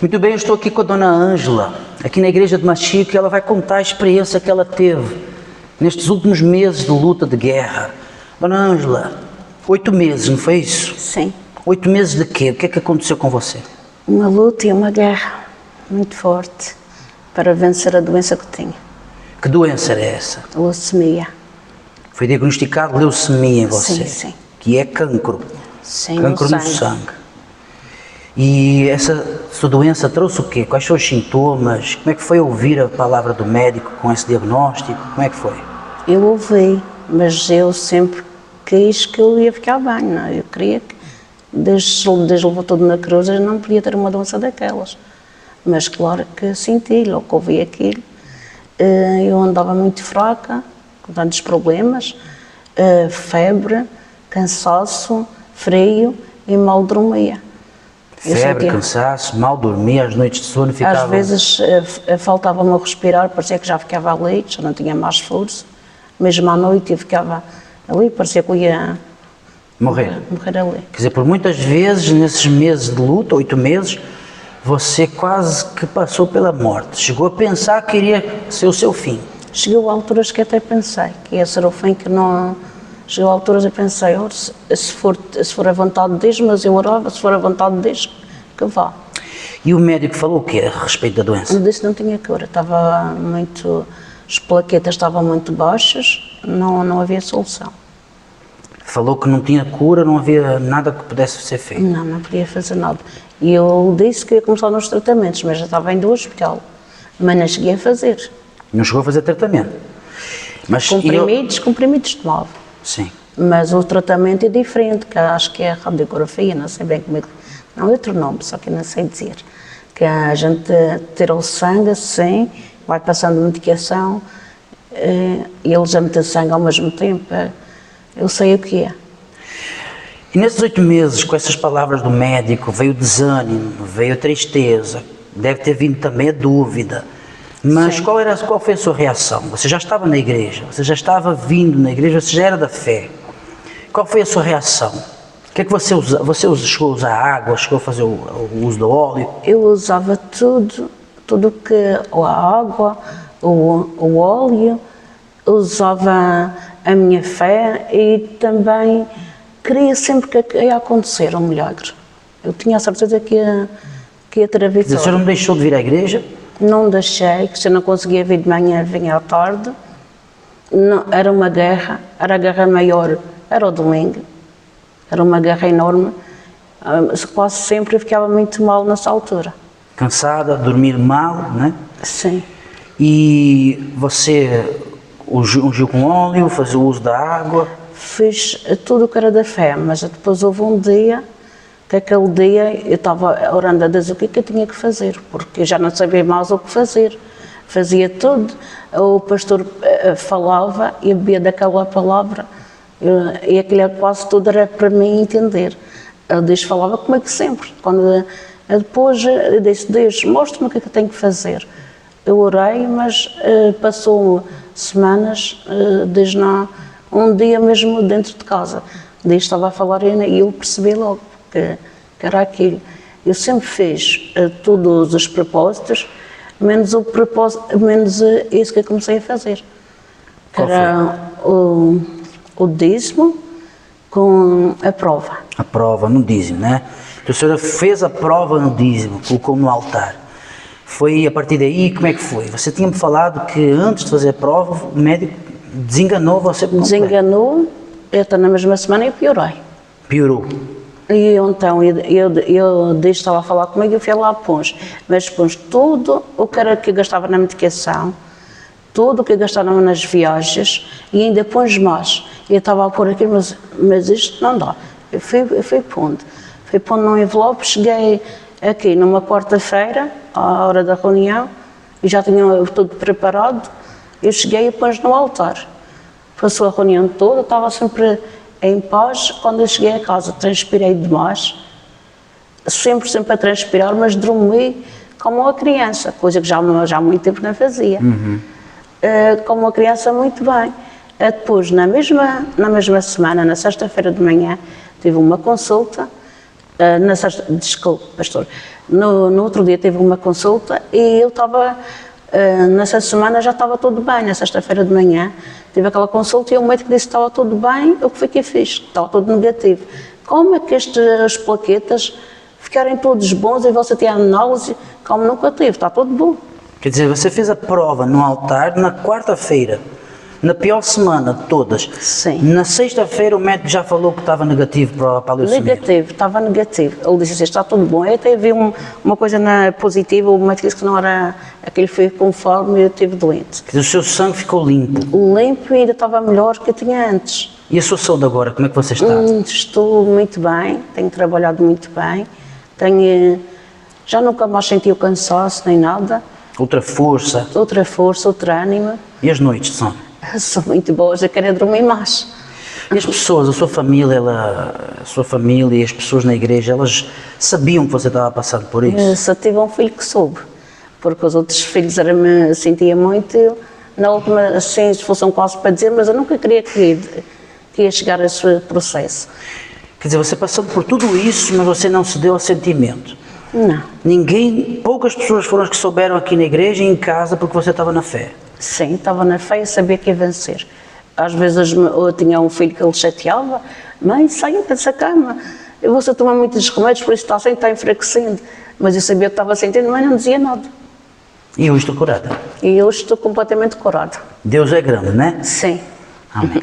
Muito bem, eu estou aqui com a dona Ângela, aqui na igreja de Machico, e ela vai contar a experiência que ela teve nestes últimos meses de luta, de guerra. Dona Ângela, 8 meses, não foi isso? Sim. 8 meses de quê? O que é que aconteceu com você? Uma luta e uma guerra muito forte para vencer a doença que tinha. Que doença era essa? A leucemia. Foi diagnosticado leucemia em você? Sim, sim. Que é cancro. Sim, Cancro no sangue. E essa sua doença trouxe o quê? Quais são os sintomas? Como é que foi ouvir a palavra do médico com esse diagnóstico? Como é que foi? Eu ouvi, mas eu sempre quis que eu ia ficar bem, não é? Eu queria que, desde levou tudo na cruz, eu não podia ter uma doença daquelas. Mas claro que senti, logo que ouvi aquilo, eu andava muito fraca, com tantos problemas, febre, cansaço, frio e mal dormia. Febre, cansaço, mal dormia, as noites de sono ficava... Às vezes faltava-me a respirar, parecia que já ficava ali, já não tinha mais força. Mesmo à noite eu ficava ali, parecia que eu ia morrer ali. Quer dizer, por muitas vezes, nesses meses de luta, 8 meses, você quase que passou pela morte. Chegou a pensar que iria ser o seu fim. Chegou a alturas que até pensei que ia ser o fim, que não... Chegou a alturas e pensei, se for a vontade de Deus, mas eu orava, se for a vontade de Deus, que vá. E o médico falou o quê a respeito da doença? Eu disse que não tinha cura, estava muito... As plaquetas estavam muito baixas, não havia solução. Falou que não tinha cura, não havia nada que pudesse ser feito? Não podia fazer nada. E eu disse que ia começar nos tratamentos, mas já estava indo ao hospital. Mas não cheguei a fazer. Não chegou a fazer tratamento? Mas comprimidos tomava. Sim. Mas o tratamento é diferente, que acho que é a radiografia, não sei bem como é que... Não é outro nome, só que não sei dizer. Que a gente tira o sangue assim, vai passando medicação, e eles a meter sangue ao mesmo tempo. Eu sei o que é. E nesses 8 meses, com essas palavras do médico, veio o desânimo, veio a tristeza, deve ter vindo também a dúvida. Mas Sim. qual foi a sua reação? Você já estava na igreja, você já estava vindo na igreja, você já era da fé. Qual foi a sua reação? O que é que você usa? Você chegou a usar água, chegou a fazer o uso do óleo? Eu usava tudo que... A água, o óleo, usava a minha fé e também queria sempre que ia acontecer um milagre. Eu tinha a certeza que ia ter a vitória. O senhor não deixou de vir à igreja? Não deixei, que se eu não conseguia vir de manhã, vinha à tarde. Não, era uma guerra, era a guerra maior, era o domingo. Era uma guerra enorme. Quase sempre eu ficava muito mal nessa altura. Cansada, dormir mal, né? Sim. E você ungiu com óleo, fazia o uso da água? Fiz tudo o que era da fé, mas depois houve um dia, que aquele dia eu estava orando a Deus o que eu tinha que fazer, porque eu já não sabia mais o que fazer. Fazia tudo, o pastor falava e eu bebia daquela palavra, e aquilo quase tudo era para mim entender. Deus falava como é que sempre. Quando, depois eu disse, Deus, mostra-me o que é que eu tenho que fazer. Eu orei, mas passou semanas, desde um dia mesmo dentro de casa. Deus estava a falar e eu percebi logo que era aquilo. Eu sempre fiz todos os propósitos, menos isso que eu comecei a fazer. Que era o dízimo com a prova. A prova no dízimo, né? Então a senhora fez a prova no dízimo, colocou no altar. Foi a partir daí, como é que foi? Você tinha-me falado que antes de fazer a prova, o médico desenganou você por completo. Desenganou, até na mesma semana eu piorei. Piorou. E então, eu estava a falar comigo e eu fui lá a Pons. Mas Pons, tudo o que era que eu gastava na medicação, tudo o que eu gastava nas viagens, e ainda Pons mais. Eu estava a pôr aquilo, mas isto não dá. Eu fui pondo. Fui pondo num envelope, cheguei aqui numa quarta-feira, à hora da reunião, e já tinha tudo preparado. Eu cheguei e pus no altar. Passou a reunião toda, estava sempre em paz. Quando eu cheguei a casa, transpirei demais, sempre a transpirar, mas dormi como uma criança, coisa que já há muito tempo não fazia. Como uma criança muito bem. Depois, na mesma semana, na sexta-feira de manhã, tive uma consulta Desculpe, pastor. No outro dia tive uma consulta e eu estava, nessa semana já estava tudo bem, na sexta-feira de manhã, tive aquela consulta e o médico disse que estava tudo bem, o que foi que eu fiz? Estava tudo negativo. Como é que as plaquetas ficarem todos bons e você tem análise como nunca tive? Está tudo bom. Quer dizer, você fez a prova no altar na quarta-feira, na pior semana de todas. Sim. Na sexta-feira o médico já falou que estava negativo para a leucemia. Negativo, estava negativo. Ele disse assim, está tudo bom. Eu até vi uma coisa positiva, o médico disse que não era, aquilo foi conforme eu estive doente. Quer dizer, o seu sangue ficou limpo. Limpo e ainda estava melhor que eu tinha antes. E a sua saúde agora, como é que você está? Estou muito bem, tenho trabalhado muito bem, já nunca mais senti o cansaço nem nada. Outra força. Outra força, outra ânima. E as noites de sono? São muito boas, eu quero dormir mais. E as pessoas, a sua família e as pessoas na igreja, elas sabiam que você estava passando por isso? Só tive um filho que soube, porque os outros filhos me sentia muito. Na última, assim, se fossem quase para dizer, mas eu nunca queria que ia chegar a esse processo. Quer dizer, você passando por tudo isso, mas você não se deu a sentimento? Não. Poucas pessoas foram as que souberam aqui na igreja e em casa porque você estava na fé? Sim, estava na fé e sabia que ia vencer. Às vezes eu tinha um filho que ele chateava, mãe, saia dessa cama, você toma muitos remédios, por isso está enfraquecendo. Mas eu sabia que estava sentindo, mas não dizia nada. E hoje estou curada? E hoje estou completamente curada. Deus é grande, não é? Sim. Amém.